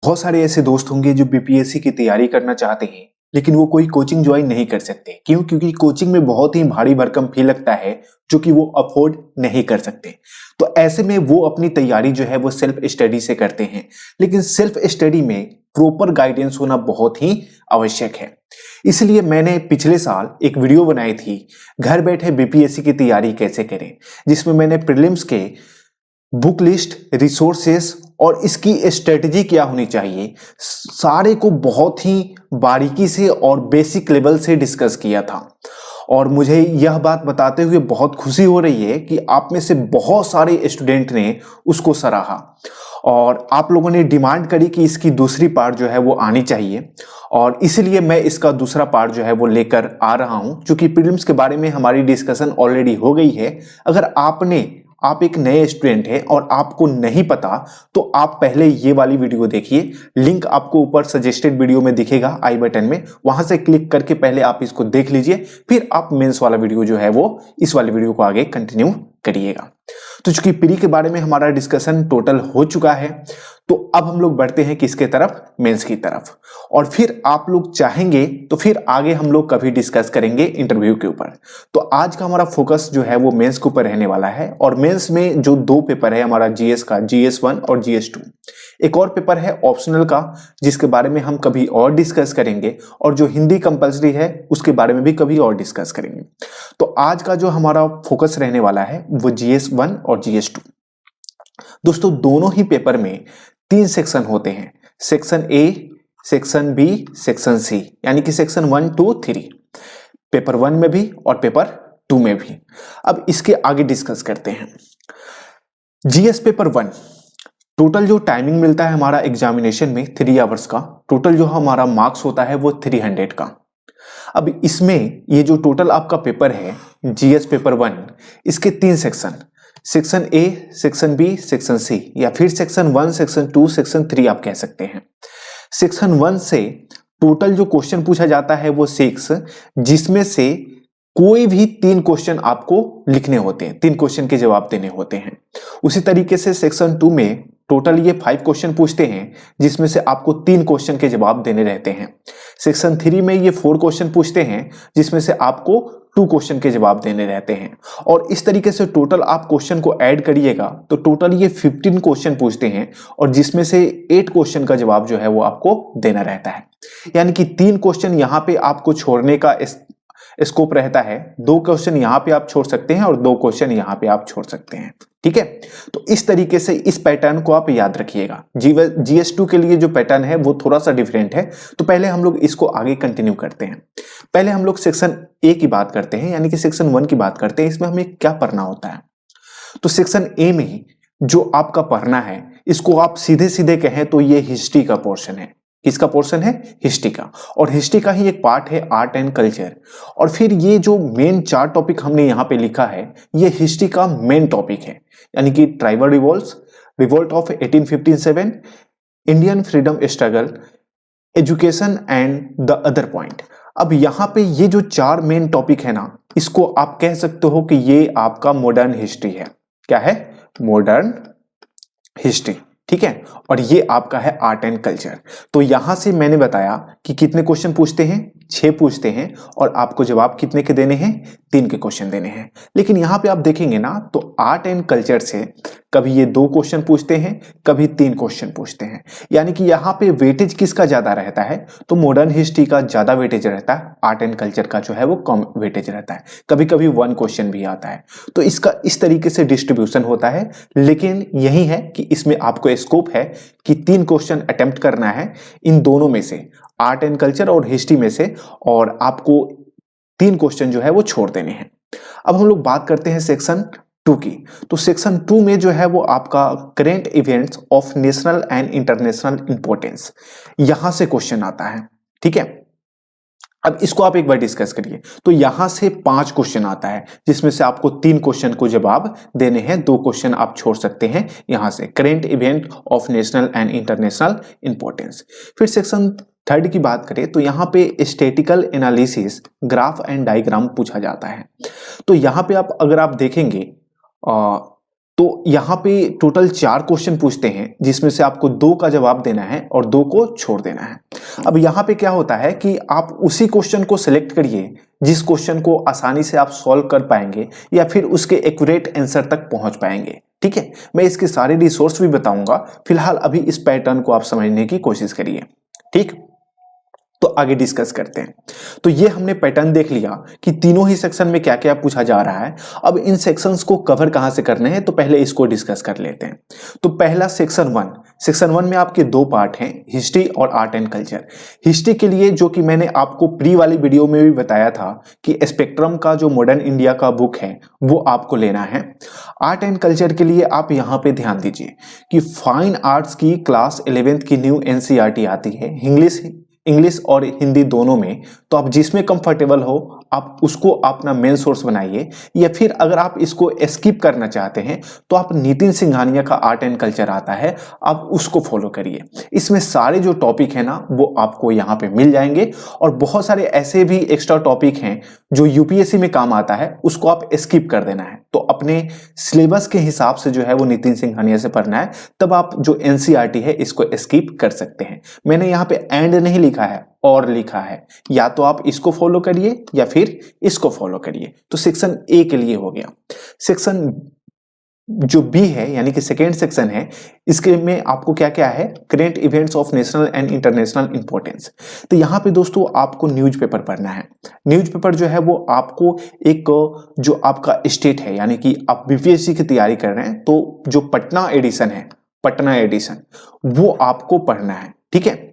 बहुत सारे ऐसे दोस्त होंगे जो बीपीएससी की तैयारी करना चाहते हैं, लेकिन वो कोई कोचिंग ज्वाइन नहीं कर सकते। क्यों? क्योंकि कोचिंग में बहुत ही भारी भरकम फी लगता है, जो कि वो अफोर्ड नहीं कर सकते। तो ऐसे में वो अपनी तैयारी जो है वो सेल्फ स्टडी से करते हैं, लेकिन सेल्फ स्टडी में प्रॉपर गाइडेंस होना बहुत ही आवश्यक है। इसलिए मैंने पिछले साल एक वीडियो बनाई थी, घर बैठे बीपीएससी की तैयारी कैसे करें, जिसमें मैंने प्रीलिम्स के बुक लिस्ट, रिसोर्सेस और इसकी स्ट्रेटजी क्या होनी चाहिए, सारे को बहुत ही बारीकी से और बेसिक लेवल से डिस्कस किया था। और मुझे यह बात बताते हुए बहुत खुशी हो रही है कि आप में से बहुत सारे स्टूडेंट ने उसको सराहा और आप लोगों ने डिमांड करी कि इसकी दूसरी पार्ट जो है वो आनी चाहिए, और इसीलिए मैं इसका दूसरा पार्ट जो है वो लेकर आ रहा हूं। क्योंकि प्रीलिम्स के बारे में हमारी डिस्कशन ऑलरेडी हो गई है। अगर आप एक नए स्टूडेंट हैं और आपको नहीं पता, तो आप पहले ये वाली वीडियो देखिए। लिंक आपको ऊपर सजेस्टेड वीडियो में दिखेगा आई बटन में, वहां से क्लिक करके पहले आप इसको देख लीजिए, फिर आप मेंस वाला वीडियो जो है वो इस वाली वीडियो को आगे कंटिन्यू करिएगा। तो चूंकि प्री के बारे में हमारा डिस्कशन टोटल हो चुका है, तो अब हम लोग बढ़ते हैं किसके तरफ? मेंस की तरफ। और फिर आप लोग चाहेंगे तो फिर आगे हम लोग कभी डिस्कस करेंगे इंटरव्यू के ऊपर। तो आज का हमारा फोकस जो है वो मेंस के ऊपर रहने वाला है। और मेंस में जो दो पेपर है हमारा जीएस का, GS1 और GS2, एक और पेपर है ऑप्शनल का, जिसके बारे में हम कभी और डिस्कस करेंगे, और जो हिंदी कंपलसरी है उसके बारे में भी कभी और डिस्कस करेंगे। तो आज का जो हमारा फोकस रहने वाला है वो GS1 और GS2। दोस्तों, दोनों ही पेपर में 3 सेक्शन होते हैं, section A, section B, section C, यानी कि सेक्शन 1, 2, 3, पेपर 1 में भी और पेपर 2 में भी। अब इसके आगे डिस्कस करते हैं। जीएस पेपर 1, टोटल जो टाइमिंग मिलता है हमारा एग्जामिनेशन में 3 आवर्स का, टोटल जो हमारा मार्क्स होता है वो 300 का। अब इसमें ये जो टोटल आपका पेपर है जीएस पेपर 1, इसके 3 section A, section B, section C, या फिर सेक्शन 1, सेक्शन 2, सेक्शन 3 आप कह सकते हैं। सेक्शन 1 से टोटल जो क्वेश्चन पूछा जाता है वो 6, जिसमें से कोई भी 3 क्वेश्चन आपको लिखने होते हैं, 3 क्वेश्चन के जवाब देने होते हैं। उसी तरीके से सेक्शन 2 में टोटल ये 5 क्वेश्चन पूछते हैं, जिसमें से आपको 3 क्वेश्चन के जवाब देने रहते हैं। सेक्शन 3 में ये 4 क्वेश्चन पूछते हैं, जिसमें से आपको 2 क्वेश्चन के जवाब देने रहते हैं। और इस तरीके से टोटल आप क्वेश्चन को ऐड करिएगा तो टोटल ये 15 क्वेश्चन पूछते हैं, और जिसमें से 8 क्वेश्चन का जवाब जो है वो आपको देना रहता है। यानी कि 3 क्वेश्चन यहाँ पे आपको छोड़ने का स्कोप रहता है, 2 क्वेश्चन यहाँ पे आप छोड़ सकते हैं और 2 क्वेश्चन यहाँ पे आप छोड़ सकते हैं। ठीक है, तो इस तरीके से इस पैटर्न को आप याद रखिएगा। GS2 के लिए जो पैटर्न है वो थोड़ा सा डिफरेंट है। तो पहले हम लोग इसको आगे कंटिन्यू करते हैं। पहले हम लोग सेक्शन ए की बात करते हैं, यानी कि सेक्शन 1 की बात करते हैं। इसमें हमें क्या पढ़ना होता है? तो सेक्शन ए में जो आपका पढ़ना है, इसको आप सीधे सीधे कहें तो ये हिस्ट्री का पोर्शन है। किसका पोर्शन है? हिस्ट्री का। और हिस्ट्री का ही एक पार्ट है आर्ट एंड कल्चर। और फिर ये जो मेन 4 टॉपिक हमने यहाँ पे लिखा है, ये हिस्ट्री का मेन टॉपिक है, यानी कि tribal revolt of 1857, Indian freedom struggle, education and the other point. अब यहाँ पे ये जो 4 मेन टॉपिक है ना, इसको आप कह सकते हो कि ये आपका मॉडर्न हिस्ट्री है। क्या है? Modern history. ठीक है, और ये आपका है आर्ट एंड कल्चर। तो यहां से मैंने बताया कि कितने क्वेश्चन पूछते हैं, 6 पूछते हैं, और आपको जवाब कितने के देने हैं? 3 के क्वेश्चन देने हैं। लेकिन यहां पे आप देखेंगे ना, तो आर्ट एंड कल्चर से कभी ये 2 क्वेश्चन पूछते हैं, कभी 3 क्वेश्चन पूछते हैं। यानी कि यहाँ पे वेटेज किसका ज्यादा रहता है? तो मॉडर्न हिस्ट्री का ज्यादा वेटेज रहता है, आर्ट एंड कल्चर का जो है वो कम वेटेज रहता है। कभी कभी 1 क्वेश्चन भी आता है। तो इसका इस तरीके से डिस्ट्रीब्यूशन होता है। लेकिन यही है कि इसमें आपको स्कोप है कि 3 क्वेश्चन अटेम्प्ट करना है इन दोनों में से, आर्ट एंड कल्चर और हिस्ट्री में से, और आपको 3 क्वेश्चन जो है वो छोड़ देने हैं। अब हम लोग बात करते हैं सेक्शन 2 की। तो सेक्शन 2 में जो है वो आपका current events of national and international importance, यहां से क्वेश्चन आता है। ठीक है, अब इसको आप एक बार डिस्कस करिए। तो यहां से 5 क्वेश्चन आता है, जिसमें से आपको 3 क्वेश्चन को जवाब देने हैं, 2 क्वेश्चन आप छोड़ सकते हैं यहां से, current event of national and international importance. फिर सेक्शन 3 की बात करें तो यहाँ पे statistical analysis, graph and diagram पूछा जाता है। तो यहाँ पे अगर आप देखेंगे तो यहाँ पे टोटल 4 क्वेश्चन पूछते हैं, जिसमें से आपको 2 का जवाब देना है और 2 को छोड़ देना है। अब यहाँ पे क्या होता है कि आप उसी क्वेश्चन को सिलेक्ट करिए जिस क्वेश्चन को आसानी से आप सॉल्व कर पाएंगे या फिर उसके एक्यूरेट आंसर तक पहुंच पाएंगे। ठीक है, मैं इसके सारे रिसोर्स भी बताऊंगा, फिलहाल अभी इस पैटर्न को आप समझने की कोशिश करिए। ठीक, तो आगे डिस्कस करते हैं। तो ये हमने पैटर्न देख लिया कि तीनों ही सेक्शन में क्या क्या पूछा जा रहा है। अब इन सेक्शंस को कवर कहां से करने हैं, तो पहले इसको डिस्कस कर लेते हैं। तो पहला सेक्शन 1, सेक्शन 1 में आपके 2 पार्ट हैं, हिस्ट्री और आर्ट एंड कल्चर। हिस्ट्री के लिए जो कि मैंने आपको प्री वाली वीडियो में भी बताया था कि स्पेक्ट्रम का जो मॉडर्न इंडिया का बुक है वो आपको लेना है। आर्ट एंड कल्चर के लिए आप यहाँ पे ध्यान दीजिए कि फाइन आर्ट्स की क्लास 11th की न्यू एनसीईआरटी आती है, इंग्लिश और हिंदी दोनों में। तो आप जिसमें कंफर्टेबल हो आप उसको अपना मेन सोर्स बनाइए, या फिर अगर आप इसको स्किप करना चाहते हैं तो आप नितिन सिंघानिया का आर्ट एंड कल्चर आता है, आप उसको फॉलो करिए। इसमें सारे जो टॉपिक है ना वो आपको यहाँ पे मिल जाएंगे, और बहुत सारे ऐसे भी एक्स्ट्रा टॉपिक हैं जो यूपीएससी में काम आता है, उसको आप स्किप कर देना है। तो अपने सिलेबस के हिसाब से जो है वो नितिन सिंघानिया से पढ़ना है, तब आप जो एनसीईआरटी है इसको स्किप कर सकते हैं। मैंने यहाँ पे एंड नहीं लिखा है और लिखा है, या तो आप इसको फॉलो करिए या फिर इसको फॉलो करिए। तो सेक्शन ए के लिए हो गया। सेक्शन जो बी है यानी कि सेकेंड सेक्शन है, इसके में आपको क्या क्या है, current events of national and international importance. तो यहाँ पे दोस्तों आपको न्यूज़पेपर पढ़ना है। न्यूज़पेपर जो है वो आपको एक जो आपका स्टेट है, यानी कि आप बीपीएससी की तैयारी कर रहे हैं तो जो पटना एडिशन है, पटना एडिशन, वो आपको पढ़ना है। ठीक है,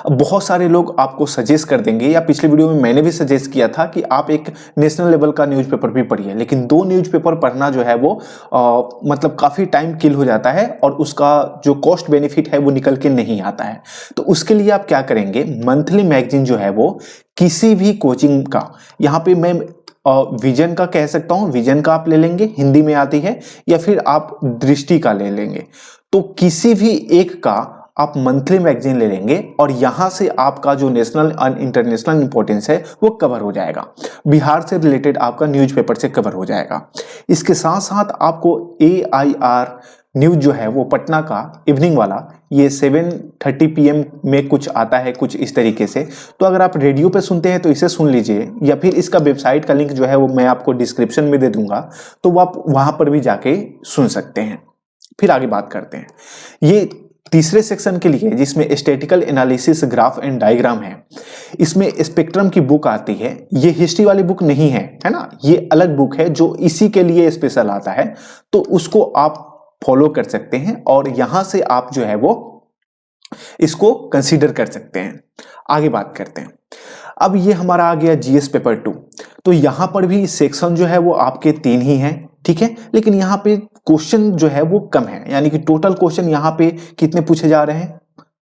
अब बहुत सारे लोग आपको सजेस्ट कर देंगे, या पिछले वीडियो में मैंने भी सजेस्ट किया था कि आप एक नेशनल लेवल का न्यूज़पेपर भी पढ़िए, लेकिन 2 न्यूज़पेपर पढ़ना जो है वो मतलब काफ़ी टाइम किल हो जाता है और उसका जो कॉस्ट बेनिफिट है वो निकल के नहीं आता है। तो उसके लिए आप क्या करेंगे, मंथली मैगजीन जो है वो किसी भी कोचिंग का, यहाँ पे मैं विजन का कह सकता हूँ, विजन का आप ले लेंगे, हिंदी में आती है, या फिर आप दृष्टि का ले लेंगे। तो किसी भी एक का आप मंथली मैगजीन ले लेंगे और यहां से आपका जो नेशनल और इंटरनेशनल इंपॉर्टेंस है वो कवर हो जाएगा। बिहार से रिलेटेड आपका न्यूज़पेपर से कवर हो जाएगा। इसके साथ साथ आपको AIR न्यूज जो है वो पटना का इवनिंग वाला, ये 7:30 PM में कुछ आता है, कुछ इस तरीके से। तो अगर आप रेडियो पे सुनते हैं तो इसे सुन लीजिए, या फिर इसका वेबसाइट का लिंक जो है वो मैं आपको डिस्क्रिप्शन में दे दूंगा, तो वो आप वहां पर भी जाके सुन सकते हैं। फिर आगे बात करते हैं ये तीसरे सेक्शन के लिए, जिसमें statistical analysis, graph and diagram है। इसमें स्पेक्ट्रम की बुक आती है, ये हिस्ट्री वाली बुक नहीं है, है ना, ये अलग बुक है जो इसी के लिए स्पेशल आता है। तो उसको आप फॉलो कर सकते हैं और यहां से आप जो है वो इसको कंसीडर कर सकते हैं। आगे बात करते हैं। अब ये हमारा आ गया जीएस पेपर 2। तो यहां पर भी सेक्शन जो है वो आपके 3 ही हैं, ठीक है, लेकिन यहां पे क्वेश्चन जो है वो कम है, यानी कि टोटल क्वेश्चन यहां पे कितने पूछे जा रहे हैं,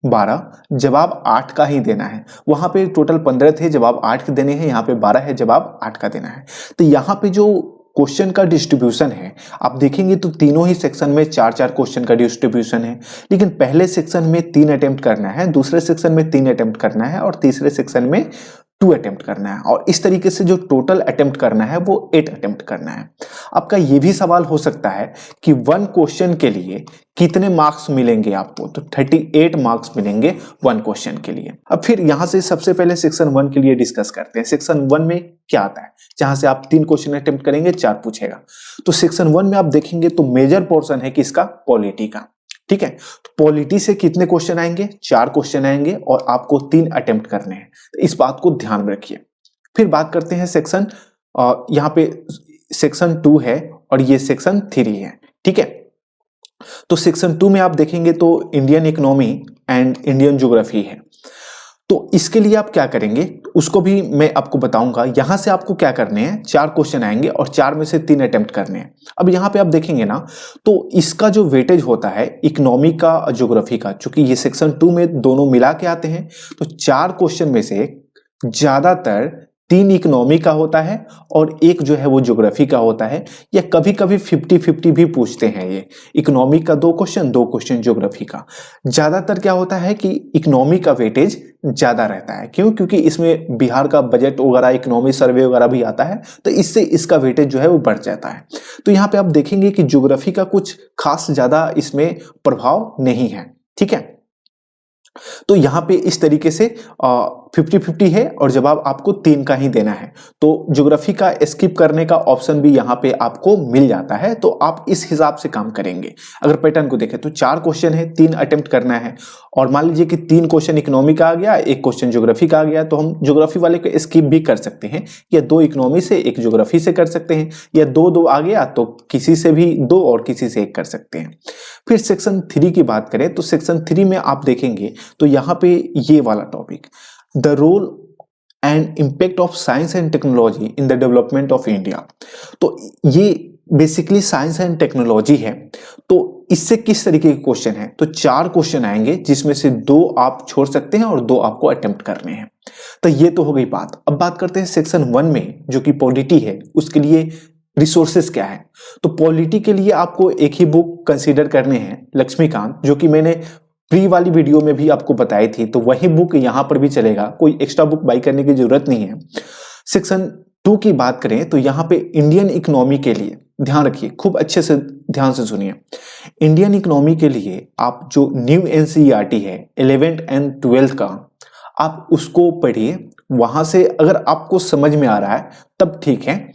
12, जवाब 8 का ही देना है। वहां पे टोटल 15 थे, जवाब 8 के देने हैं, यहाँ पे 12 है, जवाब 8 का देना है। तो यहाँ पे जो क्वेश्चन का डिस्ट्रीब्यूशन है आप देखेंगे तो तीनों ही सेक्शन में 4-4 क्वेश्चन का डिस्ट्रीब्यूशन है, लेकिन पहले सेक्शन में 3 अटेम्प्ट करना है, दूसरे सेक्शन में 3 अटेम्प्ट करना है और तीसरे सेक्शन में 2 अटेम्प्ट करना है, और इस तरीके से जो टोटल अटेम्प्ट करना है वो 8 अटेम्प्ट करना है। आपका ये भी सवाल हो सकता है कि 1 क्वेश्चन के लिए कितने मार्क्स मिलेंगे आपको, तो 38 मार्क्स मिलेंगे 1 क्वेश्चन के लिए। अब फिर यहां से सबसे पहले सेक्शन 1 के लिए डिस्कस करते हैं। सेक्शन 1 में क्या आता है, जहां से आप 3 क्वेश्चन अटेम्प्ट करेंगे, 4 पूछेगा। तो सेक्शन 1 में आप देखेंगे तो मेजर पोर्शन है किसका, पॉलिटी का, ठीक है। तो पॉलिटी से कितने क्वेश्चन आएंगे, 4 क्वेश्चन आएंगे और आपको 3 अटेम्प्ट करने हैं, तो इस बात को ध्यान में रखिए। फिर बात करते हैं सेक्शन, यहाँ पे सेक्शन 2 है और ये सेक्शन 3 है, ठीक है। तो सेक्शन 2 में आप देखेंगे तो Indian economy and Indian geography है। तो इसके लिए आप क्या करेंगे उसको भी मैं आपको बताऊंगा। यहां से आपको क्या करने हैं, 4 क्वेश्चन आएंगे और 4 में से 3 अटेम्प्ट करने हैं। अब यहां पे आप देखेंगे ना तो इसका जो वेटेज होता है इकोनॉमी का, ज्योग्राफी का, चूंकि ये सेक्शन 2 में दोनों मिला के आते हैं, तो 4 क्वेश्चन में से ज्यादातर 3 इकोनॉमी का होता है और एक जो है वो ज्योग्राफी का होता है, या कभी कभी 50-50 भी पूछते हैं। ये इकोनॉमी का 2 क्वेश्चन, 2 क्वेश्चन ज्योग्राफी का। ज्यादातर क्या होता है कि इकोनॉमी का वेटेज ज्यादा रहता है। क्यों? क्योंकि इसमें बिहार का बजट वगैरह, इकोनॉमी सर्वे वगैरह भी आता है, तो इससे इसका वेटेज जो है वो बढ़ जाता है। तो यहाँ पे आप देखेंगे कि ज्योग्राफी का कुछ खास ज्यादा इसमें प्रभाव नहीं है। ठीक है, तो यहां पे इस तरीके से 50-50 है और जवाब आपको 3 का ही देना है। तो ज्योग्राफी का स्किप करने का ऑप्शन भी यहां पे आपको मिल जाता है, तो आप इस हिसाब से काम करेंगे। अगर पैटर्न को देखें तो 4 क्वेश्चन है, 3 अटेम्प्ट करना है, और मान लीजिए कि 3 क्वेश्चन इकोनॉमी का आ गया, 1 क्वेश्चन ज्योग्राफी का आ गया, तो हम ज्योग्राफी वाले को स्किप भी कर सकते हैं, या 2 इकोनॉमी से 1 ज्योग्राफी से कर सकते हैं, या 2-2 आ गया तो किसी से भी 2 और किसी से 1 कर सकते हैं। फिर सेक्शन 3 की बात करें तो सेक्शन 3 में आप देखेंगे तो यहाँ पे ये वाला topic, the role and impact of science and technology in the development of India. तो ये बेसिकली साइंस एंड टेक्नोलॉजी है। तो इससे किस तरीके के क्वेश्चन है? तो 4 क्वेश्चन आएंगे, जिसमें से 2 आप छोड़ सकते हैं और 2 आपको अटेम्प्ट करने हैं। तो ये तो हो गई बात। अब बात करते हैं सेक्शन 1 में, जो कि पॉलिटी है, उसके लिए रिसोर्सेस क्या है। तो पॉलिटी के लिए आपको एक ही बुक कंसीडर करने हैं, लक्ष्मीकांत, जो कि मैंने प्री वाली वीडियो में भी आपको बताई थी, तो वही बुक यहां पर भी चलेगा, कोई एक्स्ट्रा बुक बाई करने की जरूरत नहीं है। सेक्शन 2 की बात करें तो यहां पे इंडियन इकोनॉमी के लिए ध्यान रखिए, खूब अच्छे से ध्यान से सुनिए। इंडियन इकोनॉमी के लिए आप जो न्यू एनसीईआरटी है 11th एंड 12th का, आप उसको पढ़िए। वहां से अगर आपको समझ में आ रहा है तब ठीक है।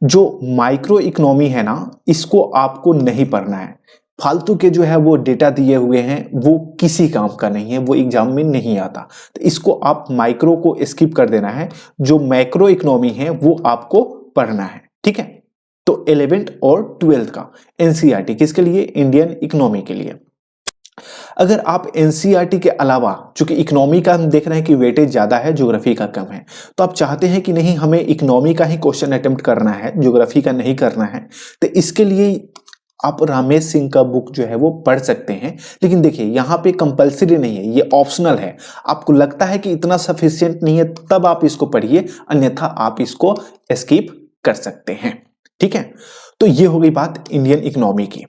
जो माइक्रो इकोनॉमी है ना, इसको आपको नहीं पढ़ना है। फालतू के जो है वो डेटा दिए हुए हैं, वो किसी काम का नहीं है, वो एग्जाम में नहीं आता, तो इसको आप माइक्रो को स्किप कर देना है। जो मैक्रो इकोनॉमी है वो आपको पढ़ना है। ठीक है, तो 11th और 12th का एनसीईआरटी किसके लिए? इंडियन इकोनॉमी के लिए। अगर आप एनसीईआरटी के अलावा, चूंकि इकोनॉमी का हम देख रहे हैं कि वेटेज ज्यादा है, ज्योग्राफी का कम है, तो आप चाहते हैं कि नहीं हमें इकोनॉमी का ही क्वेश्चन अटेम्प्ट करना है, ज्योग्राफी का नहीं करना है, तो इसके लिए आप रामेश सिंह का बुक जो है वो पढ़ सकते हैं। लेकिन देखिए यहाँ पे कंपलसरी नहीं है, ये ऑप्शनल है। आपको लगता है कि इतना सफिशिएंट नहीं है तब आप इसको पढ़िए, अन्यथा आप इसको स्किप कर सकते हैं। ठीक है, तो ये हो गई बात इंडियन इकोनॉमी की।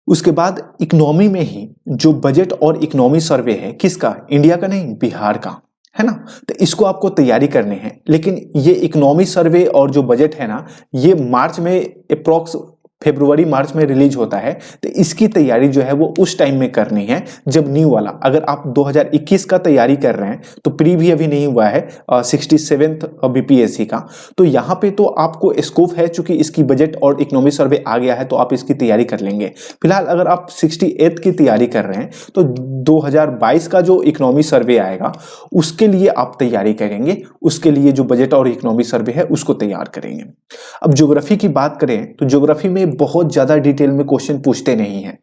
उसके बाद इकोनॉमी में ही जो बजट और इकोनॉमी सर्वे है, किसका? इंडिया का नहीं, बिहार का, है ना। तो इसको आपको तैयारी करने हैं। लेकिन ये इकोनॉमी सर्वे और जो बजट है ना, ये मार्च में अप्रॉक्स फरवरी मार्च में रिलीज होता है, तो इसकी तैयारी जो है वो उस टाइम में करनी है जब न्यू वाला। अगर आप 2021 का तैयारी कर रहे हैं तो प्री भी अभी नहीं हुआ है 67th बीपीएससी का, तो यहाँ पे तो आपको स्कोप है, चूंकि इसकी बजट और इकोनॉमी सर्वे आ गया है तो आप इसकी तैयारी कर लेंगे। फिलहाल अगर आप 68th की तैयारी कर रहे हैं तो 2022 का जो इकोनॉमी सर्वे आएगा उसके लिए आप तैयारी करेंगे, उसके लिए जो बजट और इकोनॉमी सर्वे है उसको तैयार करेंगे। अब ज्योग्राफी की बात करें तो ज्योग्राफी में बहुत ज्यादा डिटेल में क्वेश्चन पूछते नहीं हैं,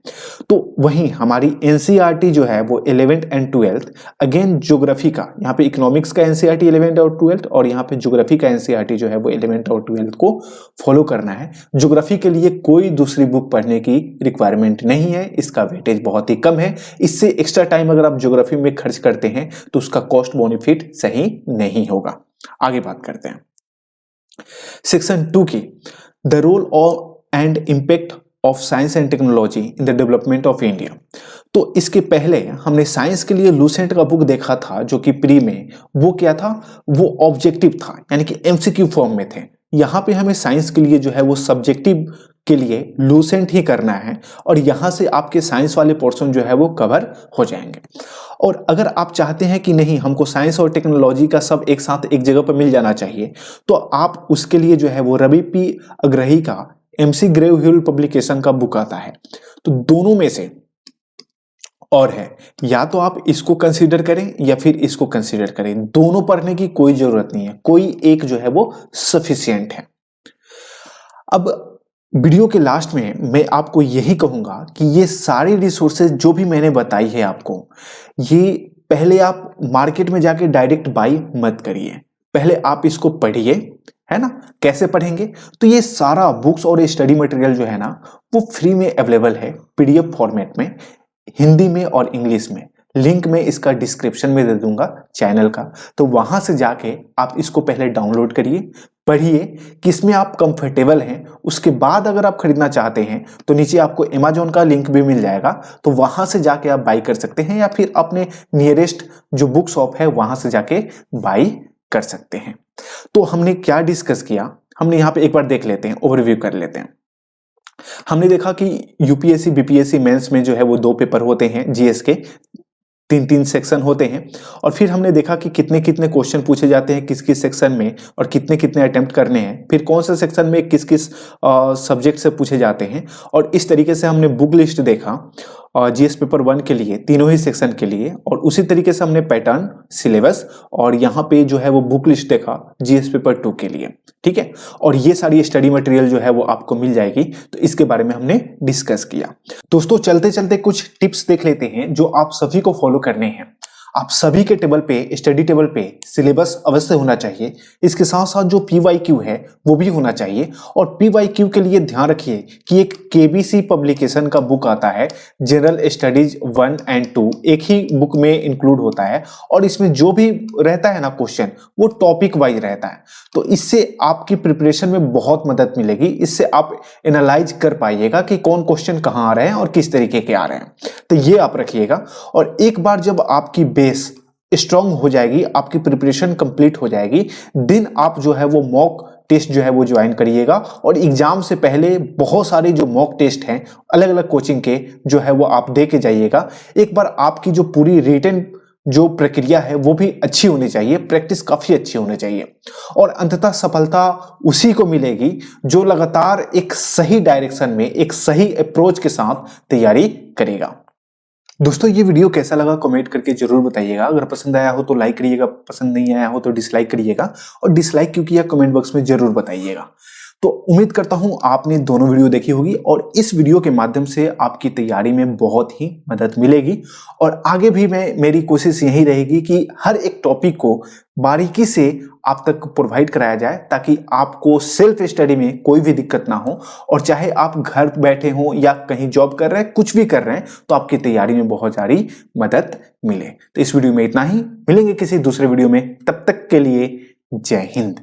तो वहीं हमारी एनसीईआरटी जो है वो 11th and 12th, again geography का, यहाँ पे इकोनॉमिक्स का एनसीईआरटी 11th और 12th, और यहाँ पे ज्योग्राफी का एनसीईआरटी जो है वो 11th और 12th को फॉलो करना है। ज्योग्राफी के लिए कोई दूसरी बुक पढ़ने की रिक्वायरमेंट नहीं है, इसका वेटेज बहुत ही कम है। इससे एक्स्ट्रा टाइम अगर आप ज्योग्राफी में खर्च करते हैं तो उसका कॉस्ट बेनिफिट सही नहीं होगा। आगे बात करते हैं सेक्शन 2 की, the role of and impact of science and technology in the development of India. तो इसके पहले हमने साइंस के लिए लूसेंट का बुक देखा था, जो कि प्री में, वो क्या था? वो ऑब्जेक्टिव था, यानी कि एमसीक्यू फॉर्म में थे। यहाँ पे हमें साइंस के लिए जो है वो सब्जेक्टिव के लिए लूसेंट ही करना है, और यहाँ से आपके साइंस वाले पोर्शन जो है वो कवर हो जाएंगे। और अगर आप चाहते हैं कि नहीं हमको साइंस और टेक्नोलॉजी का सब एक साथ एक जगह पर मिल जाना चाहिए, तो आप उसके लिए जो है वो रवि पी अग्रही का एमसी ग्रेव हिल पब्लिकेशन का बुक आता है। तो दोनों में से और है, या तो आप इसको कंसीडर करें या फिर इसको कंसीडर करें, दोनों पढ़ने की कोई जरूरत नहीं है, कोई एक जो है वो सफिशिएंट है। अब वीडियो के लास्ट में मैं आपको यही कहूंगा कि ये सारी रिसोर्सेज जो भी मैंने बताई है आपको, ये पहले आप मार्केट में जाके डायरेक्ट बाई मत करिए, पहले आप इसको पढ़िए, है ना। कैसे पढ़ेंगे? तो ये सारा बुक्स और स्टडी मटेरियल जो है ना वो फ्री में अवेलेबल है, पीडीएफ फॉर्मेट में, हिंदी में और इंग्लिश में। लिंक मैं इसका डिस्क्रिप्शन में दे दूंगा चैनल का, तो वहां से जाके आप इसको पहले डाउनलोड करिए, पढ़िए कि इसमें आप कंफर्टेबल हैं। उसके बाद अगर आप खरीदना चाहते हैं तो नीचे आपको अमेजोन का लिंक भी मिल जाएगा, तो वहां से जाके आप बाई कर सकते हैं, या फिर अपने नियरेस्ट जो बुक शॉप है वहां से जाके बाई कर सकते हैं। तो हमने क्या डिस्कस किया, हमने यहाँ पे एक बार देख लेते हैं, ओवरव्यू कर लेते हैं। हमने देखा कि यूपीएससी बीपीएससी मेंस में जो है वो 2 पेपर होते हैं, जीएस के 3-3 सेक्शन होते हैं, और फिर हमने देखा कि कितने कितने क्वेश्चन पूछे जाते हैं किस किस सेक्शन में और कितने कितने अटेम्प्ट करने हैं, फिर कौन से सेक्शन में किस किस सब्जेक्ट से पूछे जाते हैं। और इस तरीके से हमने बुक लिस्ट देखा जीएस पेपर 1 के लिए, तीनों ही सेक्शन के लिए, और उसी तरीके से हमने पैटर्न, सिलेबस और यहाँ पे जो है वो बुक लिस्ट देखा जीएस पेपर 2 के लिए, ठीक है। और ये सारी स्टडी मटेरियल जो है वो आपको मिल जाएगी, तो इसके बारे में हमने डिस्कस किया। दोस्तों चलते चलते कुछ टिप्स देख लेते हैं जो आप सभी को फॉलो करने हैं। आप सभी के टेबल पे, स्टडी टेबल पे सिलेबस अवश्य होना चाहिए, इसके साथ साथ जो पीवाईक्यू है वो भी होना चाहिए। और पीवाईक्यू के लिए ध्यान रखिए कि एक केबीसी पब्लिकेशन का बुक आता है, जनरल स्टडीज 1 और 2 एक ही बुक में इंक्लूड होता है, और इसमें जो भी रहता है ना क्वेश्चन, वो टॉपिक वाइज रहता है। तो इससे आपकी प्रिपरेशन में बहुत मदद मिलेगी, इससे आप एनालाइज कर पाइएगा कि कौन क्वेश्चन कहाँ आ रहे हैं और किस तरीके के आ रहे हैं। तो ये आप रखिएगा, और एक बार जब आपकी बेस स्ट्रांग हो जाएगी, आपकी प्रिपरेशन कंप्लीट हो जाएगी, दिन आप जो है वो मॉक टेस्ट जो है वो ज्वाइन करिएगा। और एग्जाम से पहले बहुत सारे जो मॉक टेस्ट हैं अलग अलग कोचिंग के, जो है वो आप दे के जाइएगा। एक बार आपकी जो पूरी रिटन जो प्रक्रिया है वो भी अच्छी होनी चाहिए, प्रैक्टिस काफी अच्छी होनी चाहिए, और अंततः सफलता उसी को मिलेगी जो लगातार एक सही डायरेक्शन में, एक सही अप्रोच के साथ तैयारी करेगा। दोस्तों ये वीडियो कैसा लगा कमेंट करके जरूर बताइएगा। अगर पसंद आया हो तो लाइक करिएगा, पसंद नहीं आया हो तो डिसलाइक करिएगा, और डिसलाइक क्यों किया कमेंट बॉक्स में जरूर बताइएगा। तो उम्मीद करता हूं आपने दोनों वीडियो देखी होगी, और इस वीडियो के माध्यम से आपकी तैयारी में बहुत ही मदद मिलेगी। और आगे भी मेरी कोशिश यही रहेगी कि हर एक टॉपिक को बारीकी से आप तक प्रोवाइड कराया जाए, ताकि आपको सेल्फ स्टडी में कोई भी दिक्कत ना हो। और चाहे आप घर बैठे हों या कहीं जॉब कर रहे हैं, कुछ भी कर रहे हैं, तो आपकी तैयारी में बहुत सारी मदद मिले। तो इस वीडियो में इतना ही, मिलेंगे किसी दूसरे वीडियो में, तब तक के लिए जय हिंद।